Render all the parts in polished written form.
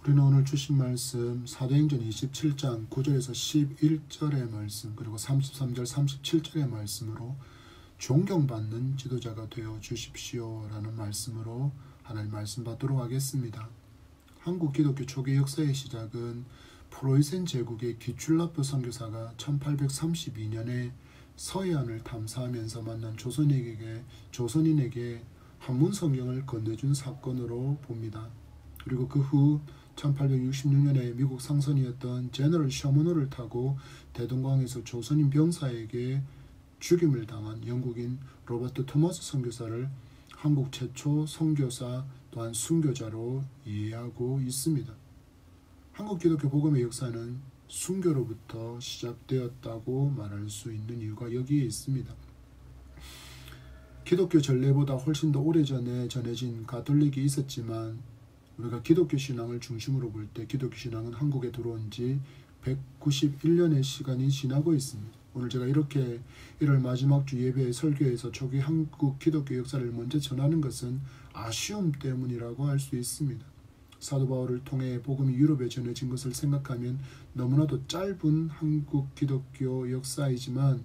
우리는 오늘 주신 말씀 사도행전 27장 9절에서 11절의 말씀 그리고 33절 37절의 말씀으로 존경받는 지도자가 되어 주십시오 라는 말씀으로 하나님 말씀 받도록 하겠습니다. 한국 기독교 초기 역사의 시작은 프로이센 제국의 기출라프 선교사가 1832년에 서해안을 탐사하면서 만난 조선인에게 한문 성경을 건네준 사건으로 봅니다. 그리고 그 후 1866년에 미국 상선이었던 제너럴 셔먼호를 타고 대동강에서 조선인 병사에게 죽임을 당한 영국인 로버트 토마스 선교사를 한국 최초 선교사 또한 순교자로 이해하고 있습니다. 한국 기독교 복음의 역사는 순교로부터 시작되었다고 말할 수 있는 이유가 여기에 있습니다. 기독교 전례보다 훨씬 더 오래전에 전해진 가톨릭이 있었지만 우리가 기독교 신앙을 중심으로 볼 때 기독교 신앙은 한국에 들어온 지 191년의 시간이 지나고 있습니다. 오늘 제가 이렇게 1월 마지막 주 예배의 설교에서 초기 한국 기독교 역사를 먼저 전하는 것은 아쉬움 때문이라고 할 수 있습니다. 사도 바울을 통해 복음이 유럽에 전해진 것을 생각하면 너무나도 짧은 한국 기독교 역사이지만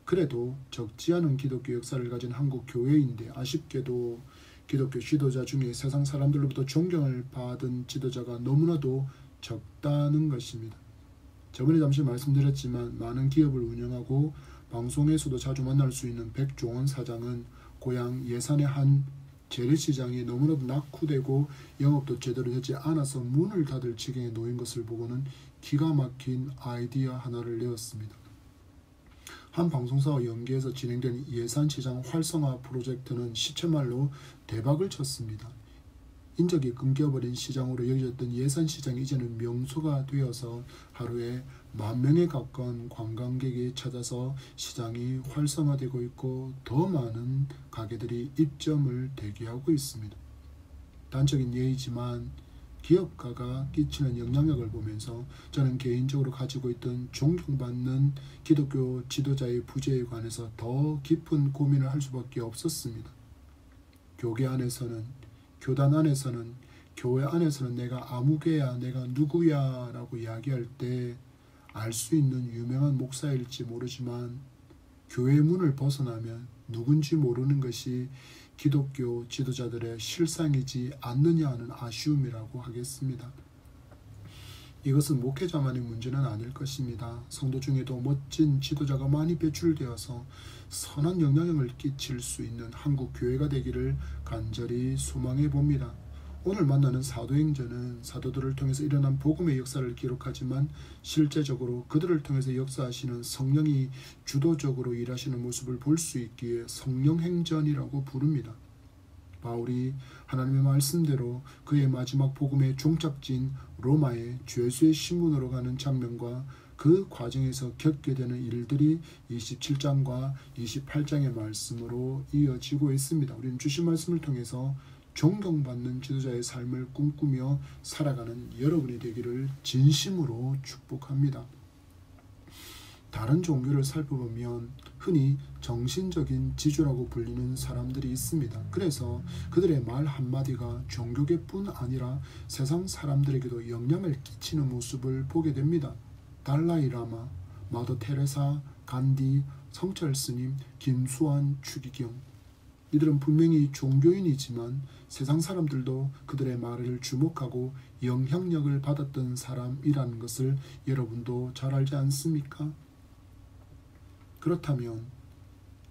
그래도 적지 않은 기독교 역사를 가진 한국 교회인데 아쉽게도 기독교 지도자 중에 세상 사람들로부터 존경을 받은 지도자가 너무나도 적다는 것입니다. 저번에 잠시 말씀드렸지만 많은 기업을 운영하고 방송에서도 자주 만날 수 있는 백종원 사장은 고향 예산의 한 재래시장이 너무나도 낙후되고 영업도 제대로 되지 않아서 문을 닫을 지경에 놓인 것을 보고는 기가 막힌 아이디어 하나를 내었습니다. 한 방송사와 연계해서 진행된 예산시장 활성화 프로젝트는 시체말로 대박을 쳤습니다. 인적이 끊겨버린 시장으로 여겨졌던 예산시장이 이제는 명소가 되어서 하루에 10,000명에 가까운 관광객이 찾아서 시장이 활성화되고 있고 더 많은 가게들이 입점을 대기하고 있습니다. 단적인 예이지만 기업가가 끼치는 영향력을 보면서 저는 개인적으로 가지고 있던 존경받는 기독교 지도자의 부재에 관해서 더 깊은 고민을 할 수밖에 없었습니다. 교계 안에서는, 교단 안에서는, 교회 안에서는 내가 아무개야, 내가 누구야 라고 이야기할 때 알 수 있는 유명한 목사일지 모르지만 교회 문을 벗어나면 누군지 모르는 것이 기독교 지도자들의 실상이지 않느냐 하는 아쉬움이라고 하겠습니다. 이것은 목회자만의 문제는 아닐 것입니다. 성도 중에도 멋진 지도자가 많이 배출되어서 선한 영향력을 끼칠 수 있는 한국 교회가 되기를 간절히 소망해 봅니다. 오늘 만나는 사도행전은 사도들을 통해서 일어난 복음의 역사를 기록하지만 실제적으로 그들을 통해서 역사하시는 성령이 주도적으로 일하시는 모습을 볼 수 있기에 성령행전이라고 부릅니다. 바울이 하나님의 말씀대로 그의 마지막 복음의 종착지인 로마의 죄수의 신분으로 가는 장면과 그 과정에서 겪게 되는 일들이 27장과 28장의 말씀으로 이어지고 있습니다. 우리는 주신 말씀을 통해서 존경받는 지도자의 삶을 꿈꾸며 살아가는 여러분이 되기를 진심으로 축복합니다. 다른 종교를 살펴보면 흔히 정신적인 지주라고 불리는 사람들이 있습니다. 그래서 그들의 말 한마디가 종교계뿐 아니라 세상 사람들에게도 영향을 끼치는 모습을 보게 됩니다. 달라이 라마, 마더 테레사, 간디, 성철 스님, 김수환, 추기경 이들은 분명히 종교인이지만 세상 사람들도 그들의 말을 주목하고 영향력을 받았던 사람이라는 것을 여러분도 잘 알지 않습니까? 그렇다면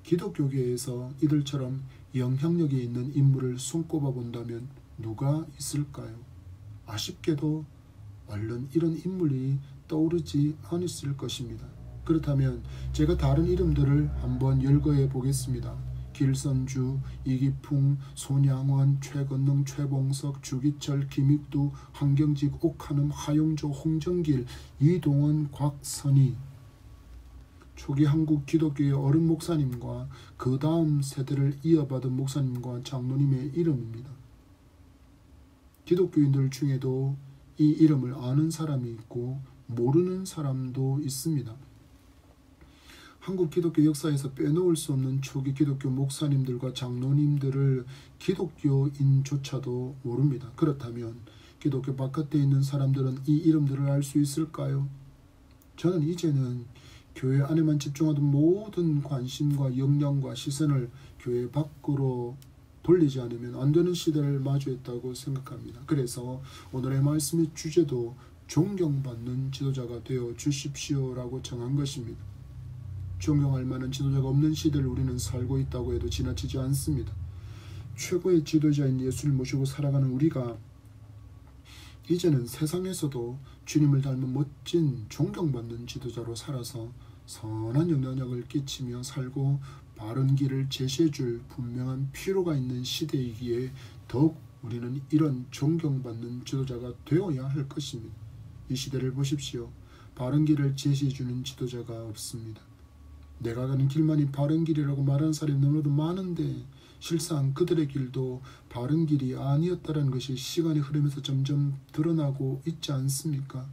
기독교계에서 이들처럼 영향력이 있는 인물을 손꼽아 본다면 누가 있을까요? 아쉽게도 얼른 이런 인물이 떠오르지 않았을 것입니다. 그렇다면 제가 다른 이름들을 한번 열거해 보겠습니다. 길선주, 이기풍, 손양원, 최건능, 최봉석, 주기철, 김익두, 한경직, 옥한음, 하용조, 홍정길, 이동원, 곽선희 초기 한국 기독교의 어른 목사님과 그 다음 세대를 이어받은 목사님과 장로님의 이름입니다. 기독교인들 중에도 이 이름을 아는 사람이 있고 모르는 사람도 있습니다. 한국 기독교 역사에서 빼놓을 수 없는 초기 기독교 목사님들과 장로님들을 기독교인조차도 모릅니다. 그렇다면 기독교 바깥에 있는 사람들은 이 이름들을 알 수 있을까요? 저는 이제는 교회 안에만 집중하던 모든 관심과 역량과 시선을 교회 밖으로 돌리지 않으면 안 되는 시대를 마주했다고 생각합니다. 그래서 오늘의 말씀의 주제도 존경받는 지도자가 되어 주십시오라고 정한 것입니다. 존경할 만한 지도자가 없는 시대를 우리는 살고 있다고 해도 지나치지 않습니다. 최고의 지도자인 예수를 모시고 살아가는 우리가 이제는 세상에서도 주님을 닮은 멋진 존경받는 지도자로 살아서 선한 영향력을 끼치며 살고 바른 길을 제시해줄 분명한 필요가 있는 시대이기에 더욱 우리는 이런 존경받는 지도자가 되어야 할 것입니다. 이 시대를 보십시오. 바른 길을 제시해주는 지도자가 없습니다. 내가 가는 길만이 바른 길이라고 말하는 사람이 너무나도 많은데 실상 그들의 길도 바른 길이 아니었다는 것이 시간이 흐르면서 점점 드러나고 있지 않습니까?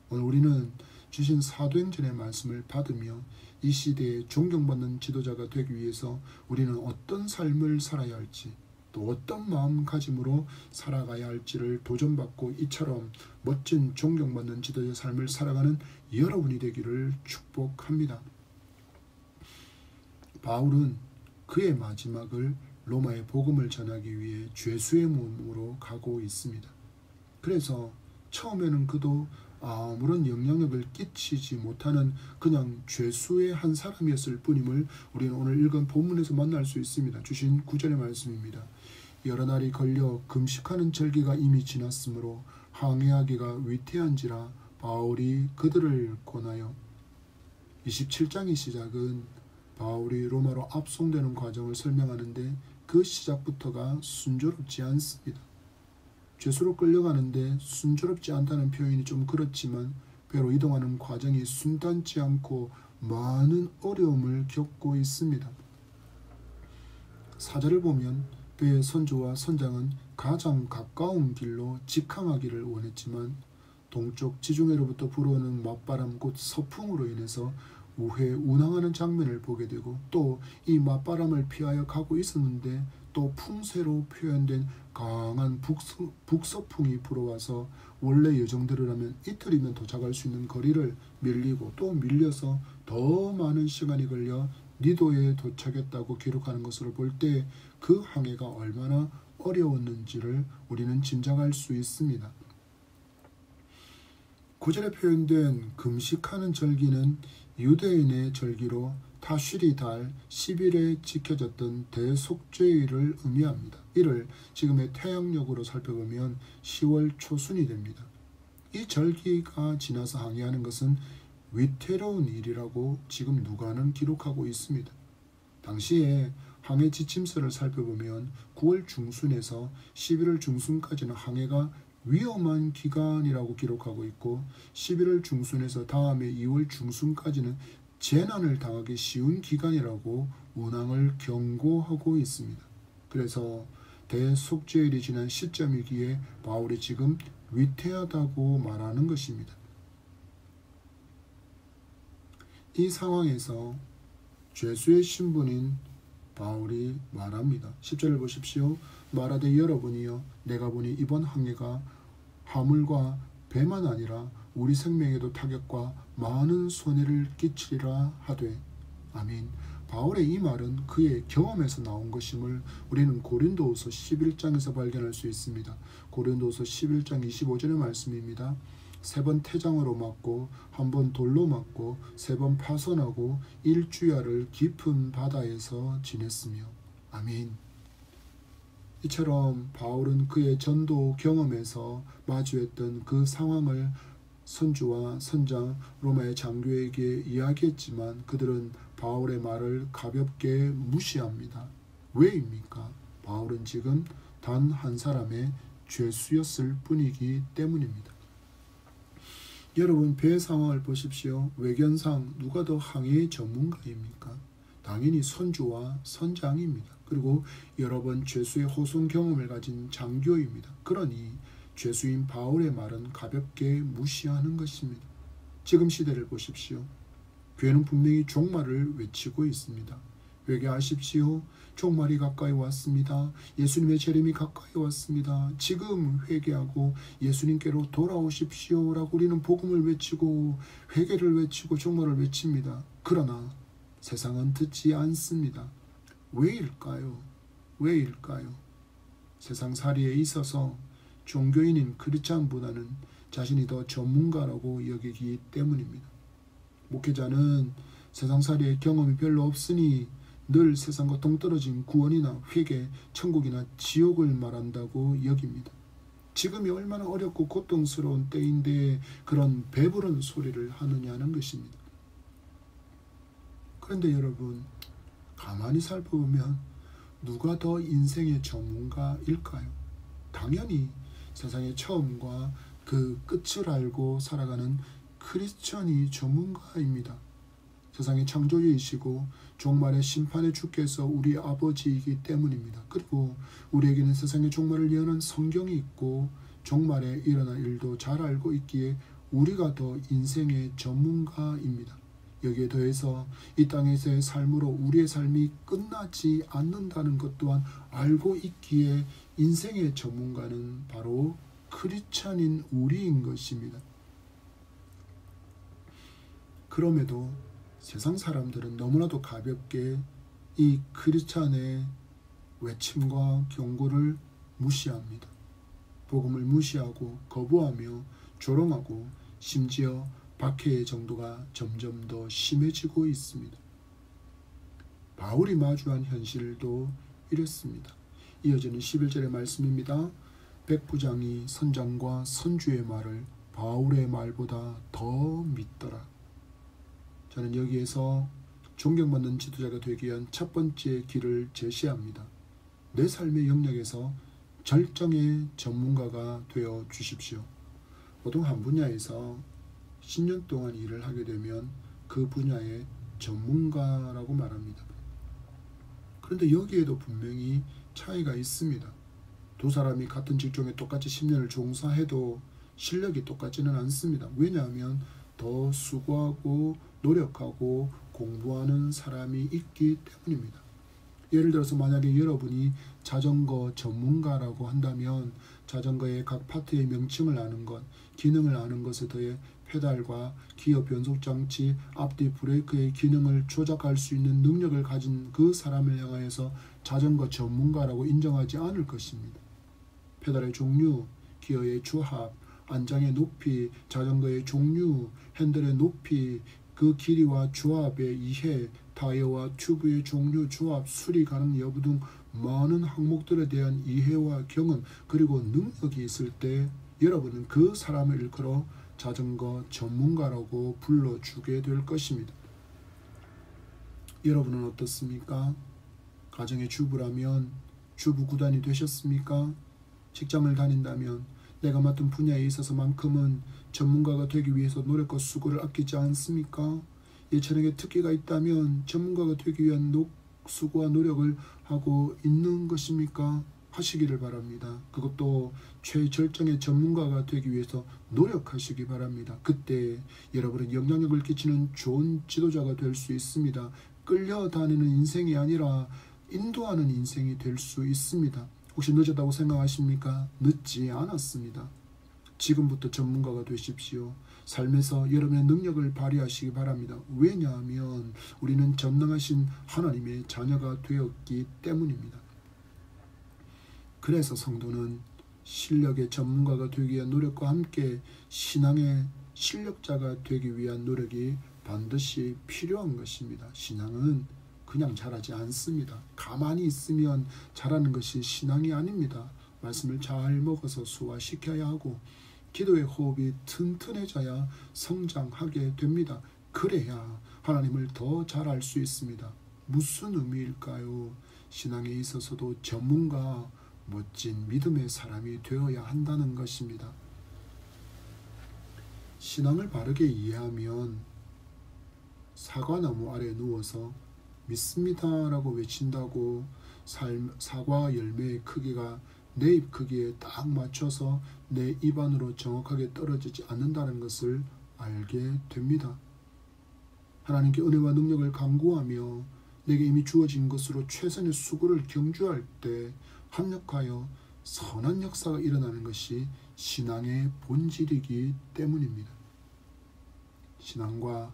오늘 우리는 주신 사도행전의 말씀을 받으며 이 시대에 존경받는 지도자가 되기 위해서 우리는 어떤 삶을 살아야 할지 또 어떤 마음가짐으로 살아가야 할지를 도전받고 이처럼 멋진 존경받는 지도자의 삶을 살아가는 여러분이 되기를 축복합니다. 바울은 그의 마지막을 로마의 복음을 전하기 위해 죄수의 몸으로 가고 있습니다. 그래서 처음에는 그도 아무런 영향력을 끼치지 못하는 그냥 죄수의 한 사람이었을 뿐임을 우리는 오늘 읽은 본문에서 만날 수 있습니다. 주신 9절의 말씀입니다. 여러 날이 걸려 금식하는 절기가 이미 지났으므로 항해하기가 위태한지라 바울이 그들을 권하여 27장의 시작은 바울이 로마로 압송되는 과정을 설명하는데 그 시작부터가 순조롭지 않습니다. 죄수로 끌려가는데 순조롭지 않다는 표현이 좀 그렇지만 배로 이동하는 과정이 순탄치 않고 많은 어려움을 겪고 있습니다. 4절을 보면 배의 선조와 선장은 가장 가까운 길로 직항하기를 원했지만 동쪽 지중해로부터 불어오는 맞바람 곧 서풍으로 인해서 우회 운항하는 장면을 보게 되고 또 이 맞바람을 피하여 가고 있었는데 또 풍세로 표현된 강한 북서풍이 불어와서 원래 예정대로라면 이틀이면 도착할 수 있는 거리를 밀리고 또 밀려서 더 많은 시간이 걸려 니도에 도착했다고 기록하는 것으로 볼 때 그 항해가 얼마나 어려웠는지를 우리는 짐작할 수 있습니다. 9절에 표현된 금식하는 절기는 유대인의 절기로 타슈리 달 10일에 지켜졌던 대속죄일을 의미합니다. 이를 지금의 태양력으로 살펴보면 10월 초순이 됩니다. 이 절기가 지나서 항해하는 것은 위태로운 일이라고 지금 누가는 기록하고 있습니다. 당시에 항해 지침서를 살펴보면 9월 중순에서 11월 중순까지는 항해가 위험한 기간이라고 기록하고 있고 11월 중순에서 다음에 2월 중순까지는 재난을 당하기 쉬운 기간이라고 운항을 경고하고 있습니다. 그래서 대속죄일이 지난 시점이기에 바울이 지금 위태하다고 말하는 것입니다. 이 상황에서 죄수의 신분인 바울이 말합니다. 10절을 보십시오. 말하되 여러분이여 내가 보니 이번 항해가 화물과 배만 아니라 우리 생명에도 타격과 많은 손해를 끼치리라 하되 아멘. 바울의 이 말은 그의 경험에서 나온 것임을 우리는 고린도후서 11장에서 발견할 수 있습니다. 고린도후서 11장 25절의 말씀입니다. 3번 태장으로 맞고 1번 돌로 맞고 3번 파손하고 일주야를 깊은 바다에서 지냈으며 아멘. 이처럼 바울은 그의 전도 경험에서 마주했던 그 상황을 선주와 선장 로마의 장교에게 이야기했지만 그들은 바울의 말을 가볍게 무시합니다. 왜입니까? 바울은 지금 단 한 사람의 죄수였을 뿐이기 때문입니다. 여러분 배의 상황을 보십시오. 외견상 누가 더 항해의 전문가입니까? 당연히 선주와 선장입니다. 그리고 여러 번 죄수의 호송 경험을 가진 장교입니다. 그러니 죄수인 바울의 말은 가볍게 무시하는 것입니다. 지금 시대를 보십시오. 교회는 분명히 종말을 외치고 있습니다. 회개하십시오. 종말이 가까이 왔습니다. 예수님의 재림이 가까이 왔습니다. 지금 회개하고 예수님께로 돌아오십시오 라고 우리는 복음을 외치고 회개를 외치고 종말을 외칩니다. 그러나 세상은 듣지 않습니다. 왜일까요? 왜일까요? 세상살이에 있어서 종교인인 크리스찬보다는 자신이 더 전문가라고 여기기 때문입니다. 목회자는 세상살이의 경험이 별로 없으니 늘 세상과 동떨어진 구원이나 회개, 천국이나 지옥을 말한다고 여깁니다. 지금이 얼마나 어렵고 고통스러운 때인데 그런 배부른 소리를 하느냐는 것입니다. 그런데 여러분, 가만히 살펴보면 누가 더 인생의 전문가일까요? 당연히 세상의 처음과 그 끝을 알고 살아가는 크리스천이 전문가입니다. 세상의 창조주이시고 종말의 심판의 주께서 우리 아버지이기 때문입니다. 그리고 우리에게는 세상의 종말을 예언한 성경이 있고 종말에 일어날 일도 잘 알고 있기에 우리가 더 인생의 전문가입니다. 여기에 더해서 이 땅에서의 삶으로 우리의 삶이 끝나지 않는다는 것 또한 알고 있기에 인생의 전문가는 바로 크리스찬인 우리인 것입니다. 그럼에도 세상 사람들은 너무나도 가볍게 이 크리스찬의 외침과 경고를 무시합니다. 복음을 무시하고 거부하며 조롱하고 심지어 박해의 정도가 점점 더 심해지고 있습니다. 바울이 마주한 현실도 이렇습니다. 이어지는 11절의 말씀입니다. 백부장이 선장과 선주의 말을 바울의 말보다 더 믿더라. 저는 여기에서 존경받는 지도자가 되기 위한 첫 번째 길을 제시합니다. 내 삶의 영역에서 절정의 전문가가 되어 주십시오. 보통 한 분야에서 10년 동안 일을 하게 되면 그 분야의 전문가라고 말합니다. 그런데 여기에도 분명히 차이가 있습니다. 두 사람이 같은 직종에 똑같이 10년을 종사해도 실력이 똑같지는 않습니다. 왜냐하면 더 수고하고 노력하고 공부하는 사람이 있기 때문입니다. 예를 들어서 만약에 여러분이 자전거 전문가라고 한다면 자전거의 각 파트의 명칭을 아는 것, 기능을 아는 것에 더해 페달과 기어 변속장치, 앞뒤 브레이크의 기능을 조작할 수 있는 능력을 가진 그 사람을 향하여서 자전거 전문가라고 인정하지 않을 것입니다. 페달의 종류, 기어의 조합, 안장의 높이, 자전거의 종류, 핸들의 높이, 그 길이와 조합의 이해, 타이어와 튜브의 종류, 조합, 수리 가능 여부 등 많은 항목들에 대한 이해와 경험 그리고 능력이 있을 때 여러분은 그 사람을 일컬어 자전거 전문가라고 불러주게 될 것입니다. 여러분은 어떻습니까? 가정의 주부라면 주부 구단이 되셨습니까? 직장을 다닌다면 내가 맡은 분야에 있어서만큼은 전문가가 되기 위해서 노력과 수고를 아끼지 않습니까? 예체능에 특기가 있다면 전문가가 되기 위한 수고와 노력을 하고 있는 것입니까? 하시기를 바랍니다. 그것도 최절정의 전문가가 되기 위해서 노력하시기 바랍니다. 그때 여러분은 영향력을 끼치는 좋은 지도자가 될 수 있습니다. 끌려다니는 인생이 아니라 인도하는 인생이 될 수 있습니다. 혹시 늦었다고 생각하십니까? 늦지 않았습니다. 지금부터 전문가가 되십시오. 삶에서 여러분의 능력을 발휘하시기 바랍니다. 왜냐하면 우리는 전능하신 하나님의 자녀가 되었기 때문입니다. 그래서 성도는 실력의 전문가가 되기 위한 노력과 함께 신앙의 실력자가 되기 위한 노력이 반드시 필요한 것입니다. 신앙은 그냥 잘하지 않습니다. 가만히 있으면 잘하는 것이 신앙이 아닙니다. 말씀을 잘 먹어서 소화시켜야 하고 기도의 호흡이 튼튼해져야 성장하게 됩니다. 그래야 하나님을 더 잘 알 수 있습니다. 무슨 의미일까요? 신앙에 있어서도 전문가, 멋진 믿음의 사람이 되어야 한다는 것입니다. 신앙을 바르게 이해하면 사과나무 아래 누워서 믿습니다 라고 외친다고 사과 열매의 크기가 내 입 크기에 딱 맞춰서 내 입 안으로 정확하게 떨어지지 않는다는 것을 알게 됩니다. 하나님께 은혜와 능력을 간구하며 내게 이미 주어진 것으로 최선의 수고를 경주할 때 합력하여 선한 역사가 일어나는 것이 신앙의 본질이기 때문입니다. 신앙과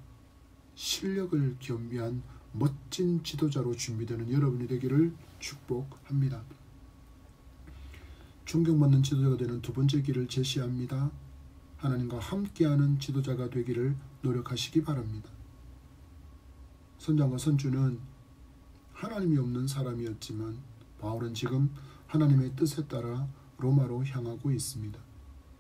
실력을 겸비한 멋진 지도자로 준비되는 여러분이 되기를 축복합니다. 존경받는 지도자가 되는 두 번째 길을 제시합니다. 하나님과 함께하는 지도자가 되기를 노력하시기 바랍니다. 선장과 선주는 하나님이 없는 사람이었지만 바울은 지금 하나님의 뜻에 따라 로마로 향하고 있습니다.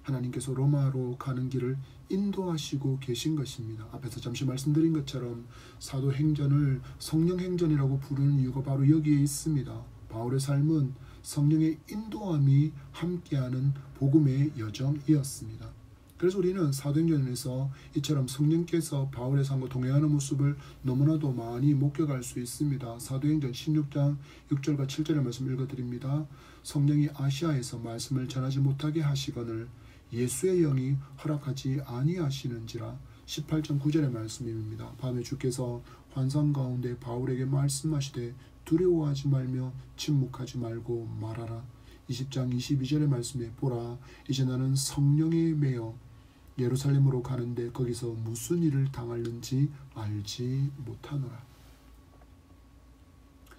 하나님께서 로마로 가는 길을 인도하시고 계신 것입니다. 앞에서 잠시 말씀드린 것처럼 사도행전을 성령행전이라고 부르는 이유가 바로 여기에 있습니다. 바울의 삶은 성령의 인도함이 함께하는 복음의 여정이었습니다. 그래서 우리는 사도행전에서 이처럼 성령께서 바울의 삶과 동행하는 모습을 너무나도 많이 목격할 수 있습니다. 사도행전 16장 6절과 7절의 말씀 읽어드립니다. 성령이 아시아에서 말씀을 전하지 못하게 하시거늘 예수의 영이 허락하지 아니하시는지라. 18장 9절의 말씀입니다. 밤에 주께서 환상 가운데 바울에게 말씀하시되 두려워하지 말며 침묵하지 말고 말하라. 20장 22절의 말씀에 보라 이제 나는 성령에 매여 예루살렘으로 가는데 거기서 무슨 일을 당할는지 알지 못하노라.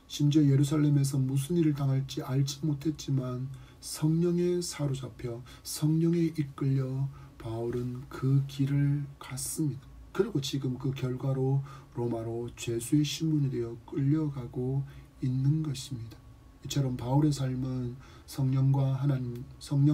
심지어 예루살렘에서 무슨 일을 당할지 알지 못했지만 성령에 사로잡혀 성령에 이끌려 바울은 그 길을 갔습니다. 그리고 지금 그 결과로 로마로 죄수의 신분이 되어 끌려가고 있는 것입니다. 이처럼 바울의 삶은 성령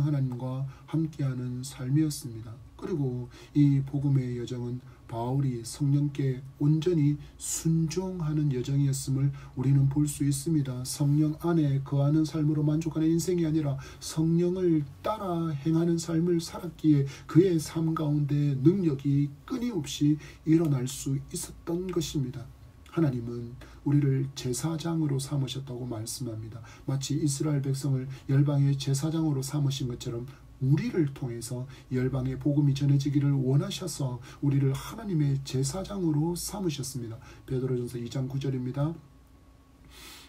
하나님과 함께하는 삶이었습니다. 그리고 이 복음의 여정은 바울이 성령께 온전히 순종하는 여정이었음을 우리는 볼 수 있습니다. 성령 안에 거하는 삶으로 만족하는 인생이 아니라 성령을 따라 행하는 삶을 살았기에 그의 삶 가운데 능력이 끊임없이 일어날 수 있었던 것입니다. 하나님은 우리를 제사장으로 삼으셨다고 말씀합니다. 마치 이스라엘 백성을 열방의 제사장으로 삼으신 것처럼 우리를 통해서 열방의 복음이 전해지기를 원하셔서 우리를 하나님의 제사장으로 삼으셨습니다. 베드로전서 2장 9절입니다.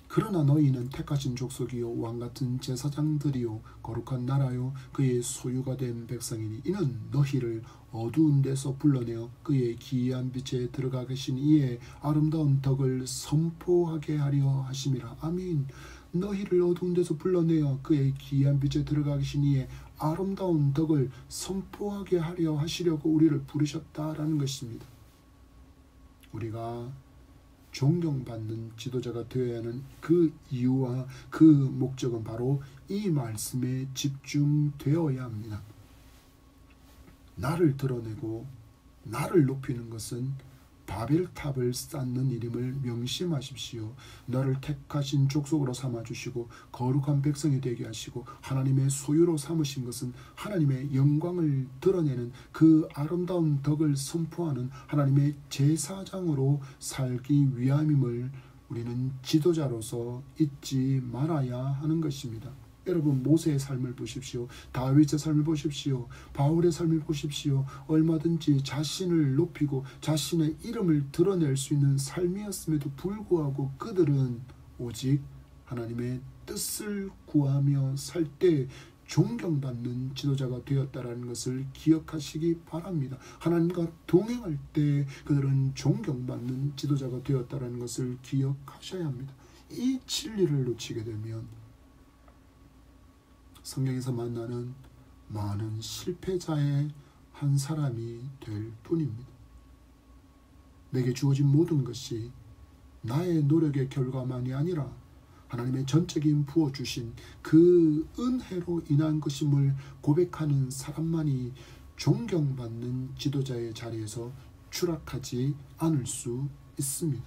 그러나 너희는 택하신 족속이요 왕같은 제사장들이요 거룩한 나라요 그의 소유가 된 백성이니 이는 너희를 어두운 데서 불러내어 그의 기이한 빛에 들어가 계신 이의 아름다운 덕을 선포하게 하려 하심이라. 아멘. 너희를 어두운 데서 불러내어 그의 기이한 빛에 들어가 계신 이의 아름다운 덕을 선포하게 하려 하시려고 우리를 부르셨다라는 것입니다. 우리가 존경받는 지도자가 되어야 하는 그 이유와 그 목적은 바로 이 말씀에 집중되어야 합니다. 나를 드러내고 나를 높이는 것은 바벨탑을 쌓는 일임을 명심하십시오. 너를 택하신 족속으로 삼아주시고 거룩한 백성이 되게 하시고 하나님의 소유로 삼으신 것은 하나님의 영광을 드러내는 그 아름다운 덕을 선포하는 하나님의 제사장으로 살기 위함임을 우리는 지도자로서 잊지 말아야 하는 것입니다. 여러분 모세의 삶을 보십시오. 다윗의 삶을 보십시오. 바울의 삶을 보십시오. 얼마든지 자신을 높이고 자신의 이름을 드러낼 수 있는 삶이었음에도 불구하고 그들은 오직 하나님의 뜻을 구하며 살 때 존경받는 지도자가 되었다라는 것을 기억하시기 바랍니다. 하나님과 동행할 때 그들은 존경받는 지도자가 되었다라는 것을 기억하셔야 합니다. 이 진리를 놓치게 되면 성경에서 만나는 많은 실패자의 한 사람이 될 뿐입니다. 내게 주어진 모든 것이 나의 노력의 결과만이 아니라 하나님의 전적인 부어주신 그 은혜로 인한 것임을 고백하는 사람만이 존경받는 지도자의 자리에서 추락하지 않을 수 있습니다.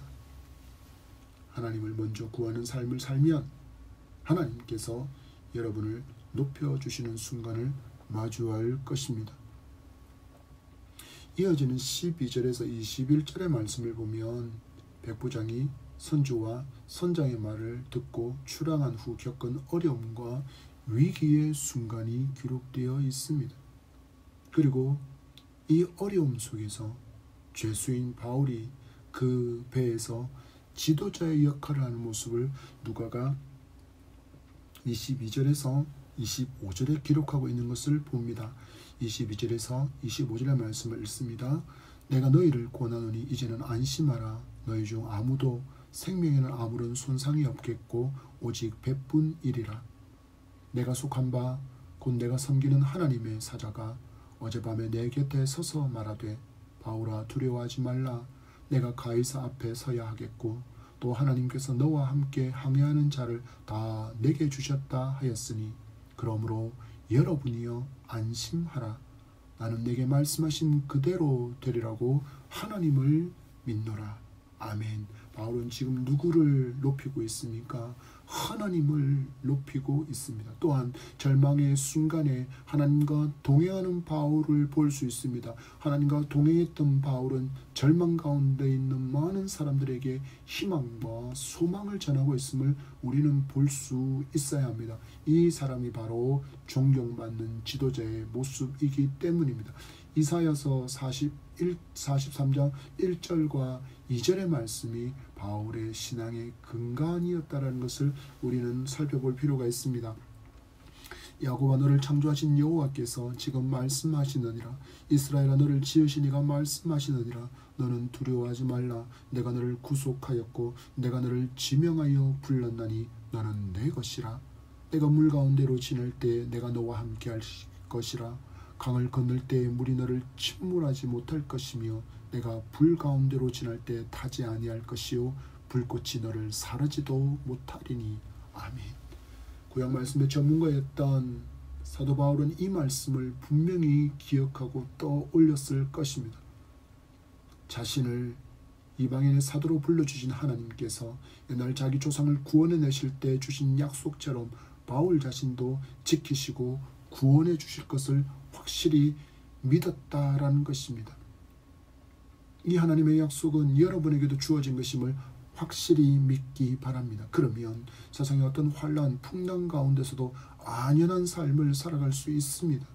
하나님을 먼저 구하는 삶을 살면 하나님께서 여러분을 높여주시는 순간을 마주할 것입니다. 이어지는 12절에서 21절의 말씀을 보면 백부장이 선주와 선장의 말을 듣고 출항한 후 겪은 어려움과 위기의 순간이 기록되어 있습니다. 그리고 이 어려움 속에서 죄수인 바울이 그 배에서 지도자의 역할을 하는 모습을 누가가 22절에서 25절에 기록하고 있는 것을 봅니다. 22절에서 25절의 말씀을 읽습니다. 내가 너희를 권하노니 이제는 안심하라. 너희 중 아무도 생명에는 아무런 손상이 없겠고 오직 배뿐이리라. 내가 속한 바 곧 내가 섬기는 하나님의 사자가 어젯밤에 내 곁에 서서 말하되 바울아 두려워하지 말라. 내가 가이사 앞에 서야 하겠고 또 하나님께서 너와 함께 항해하는 자를 다 내게 주셨다 하였으니 그러므로 여러분이여 안심하라. 나는 내게 말씀하신 그대로 되리라고 하나님을 믿노라. 아멘. 바울은 지금 누구를 높이고 있습니까? 하나님을 높이고 있습니다. 또한 절망의 순간에 하나님과 동행하는 바울을 볼 수 있습니다. 하나님과 동행했던 바울은 절망 가운데 있는 많은 사람들에게 희망과 소망을 전하고 있음을 우리는 볼 수 있어야 합니다. 이 사람이 바로 존경받는 지도자의 모습이기 때문입니다. 이사야서 43장 1절과 2절의 말씀이 바울의 신앙의 근간이었다는 것을 우리는 살펴볼 필요가 있습니다. 야곱아 너를 창조하신 여호와께서 지금 말씀하시느니라. 이스라엘아 너를 지으신 이가 말씀하시느니라. 너는 두려워하지 말라. 내가 너를 구속하였고 내가 너를 지명하여 불렀나니 너는 내 것이라. 내가 물 가운데로 지날 때 내가 너와 함께 할 것이라. 강을 건널 때 물이 너를 침몰하지 못할 것이며 내가 불 가운데로 지날 때 타지 아니할 것이요 불꽃이 너를 사르지도 못하리니. 아멘. 구약 말씀의 전문가였던 사도 바울은 이 말씀을 분명히 기억하고 떠올렸을 것입니다. 자신을 이방인의 사도로 불러주신 하나님께서 옛날 자기 조상을 구원해내실 때 주신 약속처럼 바울 자신도 지키시고 구원해 주실 것을 확실히 믿었다라는 것입니다. 이 하나님의 약속은 여러분에게도 주어진 것임을 확실히 믿기 바랍니다. 그러면 세상의 어떤 환난, 풍랑 가운데서도 안연한 삶을 살아갈 수 있습니다.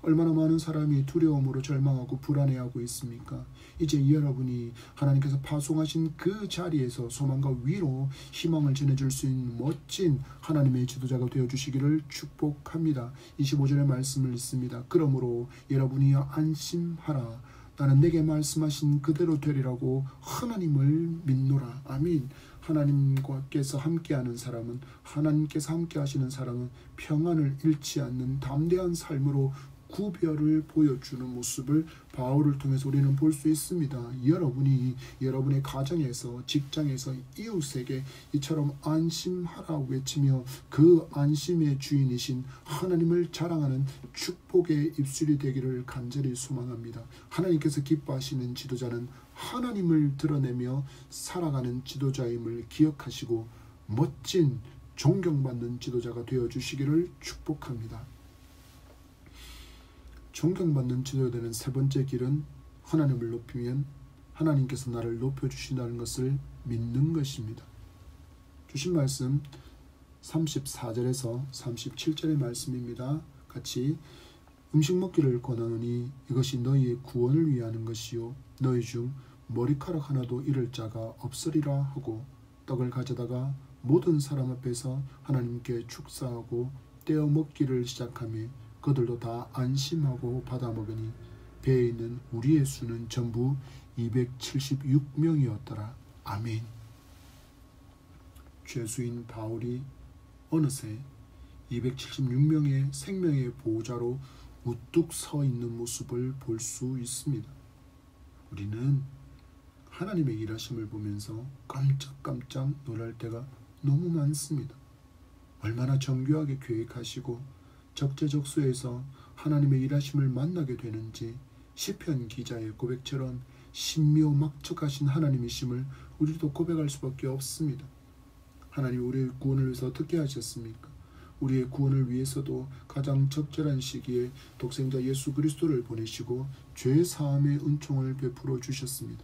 얼마나 많은 사람이 두려움으로 절망하고 불안해하고 있습니까? 이제 여러분이 하나님께서 파송하신 그 자리에서 소망과 위로 희망을 전해줄 수 있는 멋진 하나님의 지도자가 되어주시기를 축복합니다. 25절의 말씀을 읽습니다. 그러므로 여러분이 안심하라. 나는 내게 말씀하신 그대로 되리라고 하나님을 믿노라. 아멘. 하나님께서 함께하는 사람은, 하나님께서 함께하시는 사람은 평안을 잃지 않는 담대한 삶으로 구별을 보여주는 모습을 바울을 통해서 우리는 볼 수 있습니다. 여러분이 여러분의 가정에서, 직장에서, 이웃에게 이처럼 안심하라 외치며 그 안심의 주인이신 하나님을 자랑하는 축복의 입술이 되기를 간절히 소망합니다. 하나님께서 기뻐하시는 지도자는 하나님을 드러내며 살아가는 지도자임을 기억하시고 멋진 존경받는 지도자가 되어주시기를 축복합니다. 존경받는 지도가 되는 세 번째 길은 하나님을 높이면 하나님께서 나를 높여주신다는 것을 믿는 것입니다. 주신 말씀 34절에서 37절의 말씀입니다. 같이 음식 먹기를 권하노니 이것이 너희의 구원을 위하는 것이요 너희 중 머리카락 하나도 잃을 자가 없으리라 하고 떡을 가져다가 모든 사람 앞에서 하나님께 축사하고 떼어 먹기를 시작하며 그들도 다 안심하고 받아 먹으니 배에 있는 우리의 수는 전부 276명이었더라. 아멘. 죄수인 바울이 어느새 276명의 생명의 보호자로 우뚝 서 있는 모습을 볼 수 있습니다. 우리는 하나님의 일하심을 보면서 깜짝깜짝 놀랄 때가 너무 많습니다. 얼마나 정교하게 계획하시고 적재적소에서 하나님의 일하심을 만나게 되는지 시편 기자의 고백처럼 신묘막측하신 하나님이심을 우리도 고백할 수밖에 없습니다. 하나님 우리의 구원을 위해서 어떻게 하셨습니까? 우리의 구원을 위해서도 가장 적절한 시기에 독생자 예수 그리스도를 보내시고 죄 사함의 은총을 베풀어 주셨습니다.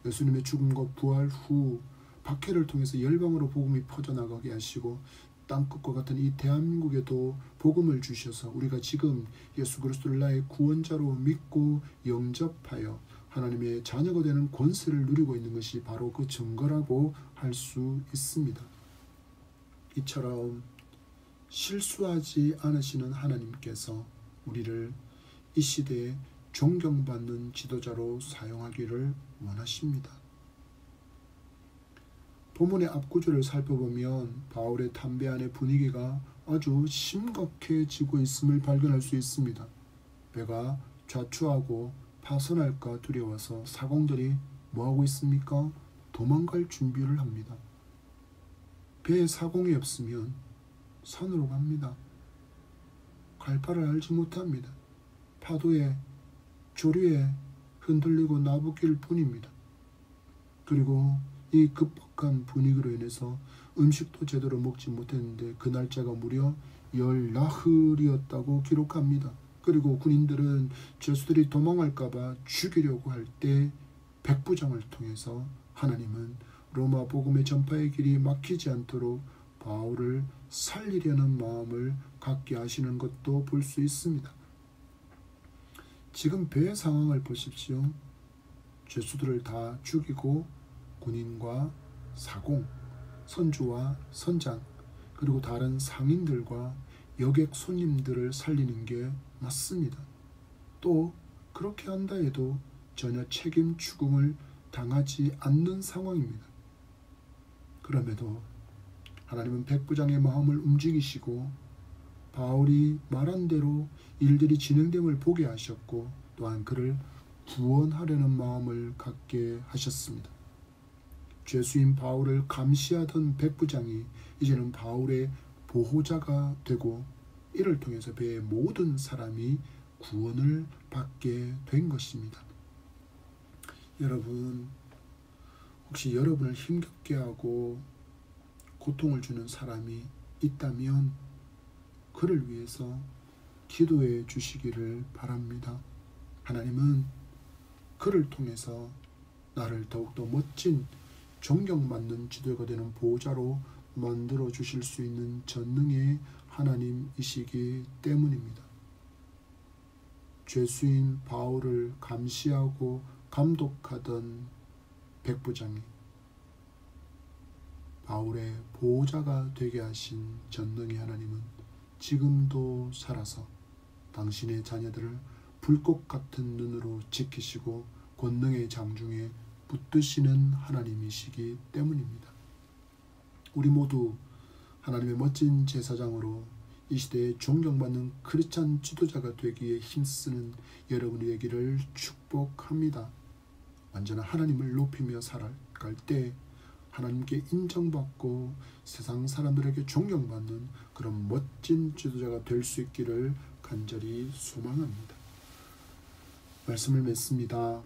예수님의 죽음과 부활 후 박해를 통해서 열방으로 복음이 퍼져나가게 하시고 땅끝과 같은 이 대한민국에도 복음을 주셔서 우리가 지금 예수 그리스도를 나의 구원자로 믿고 영접하여 하나님의 자녀가 되는 권세를 누리고 있는 것이 바로 그 증거라고 할 수 있습니다. 이처럼 실수하지 않으시는 하나님께서 우리를 이 시대에 존경받는 지도자로 사용하기를 원하십니다. 본문의 앞구절을 살펴보면 바울의 담배 안의 분위기가 아주 심각해지고 있음을 발견할 수 있습니다. 배가 좌추하고 파손할까 두려워서 사공들이 뭐하고 있습니까? 도망갈 준비를 합니다. 배에 사공이 없으면 산으로 갑니다. 갈 바를 알지 못합니다. 파도에 조류에 흔들리고 나부길 뿐입니다. 그리고 이 급박한 분위기로 인해서 음식도 제대로 먹지 못했는데 그 날짜가 무려 열나흘이었다고 기록합니다. 그리고 군인들은 죄수들이 도망할까봐 죽이려고 할 때 백부장을 통해서 하나님은 로마 복음의 전파의 길이 막히지 않도록 바울을 살리려는 마음을 갖게 하시는 것도 볼 수 있습니다. 지금 배의 상황을 보십시오. 죄수들을 다 죽이고 군인과 사공, 선주와 선장, 그리고 다른 상인들과 여객 손님들을 살리는 게 맞습니다. 또 그렇게 한다 해도 전혀 책임 추궁을 당하지 않는 상황입니다. 그럼에도 하나님은 백부장의 마음을 움직이시고 바울이 말한 대로 일들이 진행됨을 보게 하셨고 또한 그를 구원하려는 마음을 갖게 하셨습니다. 죄수인 바울을 감시하던 백부장이 이제는 바울의 보호자가 되고 이를 통해서 배의 모든 사람이 구원을 받게 된 것입니다. 여러분, 혹시 여러분을 힘겹게 하고 고통을 주는 사람이 있다면 그를 위해서 기도해 주시기를 바랍니다. 하나님은 그를 통해서 나를 더욱더 멋진 존경받는 지도가 되는 보호자로 만들어 주실 수 있는 전능의 하나님이시기 때문입니다. 죄수인 바울을 감시하고 감독하던 백부장이 바울의 보호자가 되게 하신 전능의 하나님은 지금도 살아서 당신의 자녀들을 불꽃 같은 눈으로 지키시고 권능의 장중에 붙드시는 하나님이시기 때문입니다. 우리 모두 하나님의 멋진 제사장으로 이 시대에 존경받는 크리스찬 지도자가 되기에 힘쓰는 여러분이 되기를 축복합니다. 언제나 하나님을 높이며 살아갈 때 하나님께 인정받고 세상 사람들에게 존경받는 그런 멋진 지도자가 될 수 있기를 간절히 소망합니다. 말씀을 맺습니다.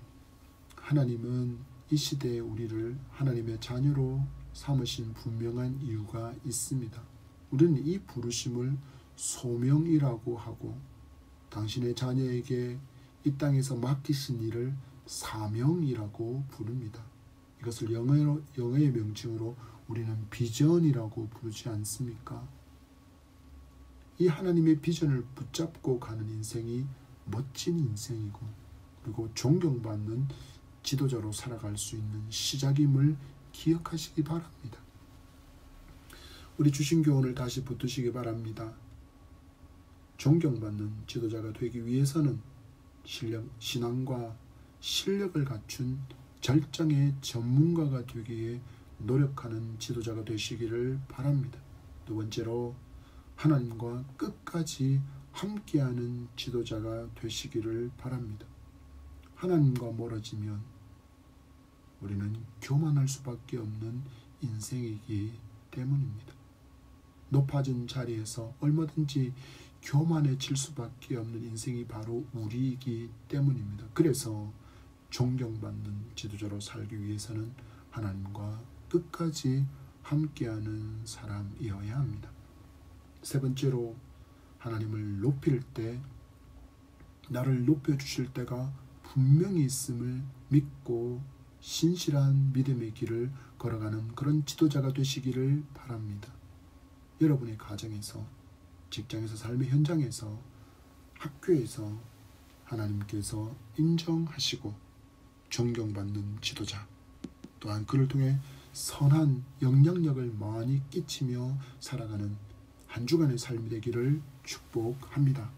하나님은 이 시대에 우리를 하나님의 자녀로 삼으신 분명한 이유가 있습니다. 우리는 이 부르심을 소명이라고 하고 당신의 자녀에게 이 땅에서 맡기신 일을 사명이라고 부릅니다. 이것을 영어의 명칭으로 우리는 비전이라고 부르지 않습니까? 이 하나님의 비전을 붙잡고 가는 인생이 멋진 인생이고 그리고 존경받는 지도자로 살아갈 수 있는 시작임을 기억하시기 바랍니다. 우리 주신 교훈을 다시 붙드시기 바랍니다. 존경받는 지도자가 되기 위해서는 신앙과 실력을 갖춘 절정의 전문가가 되기에 노력하는 지도자가 되시기를 바랍니다. 두 번째로 하나님과 끝까지 함께하는 지도자가 되시기를 바랍니다. 하나님과 멀어지면 우리는 교만할 수밖에 없는 인생이기 때문입니다. 높아진 자리에서 얼마든지 교만해질 수밖에 없는 인생이 바로 우리이기 때문입니다. 그래서 존경받는 지도자로 살기 위해서는 하나님과 끝까지 함께하는 사람이어야 합니다. 세 번째로 하나님을 높일 때 나를 높여주실 때가 분명히 있음을 믿고 신실한 믿음의 길을 걸어가는 그런 지도자가 되시기를 바랍니다. 여러분의 가정에서, 직장에서, 삶의 현장에서, 학교에서 하나님께서 인정하시고 존경받는 지도자, 또한 그를 통해 선한 영향력을 많이 끼치며 살아가는 한 주간의 삶이 되기를 축복합니다.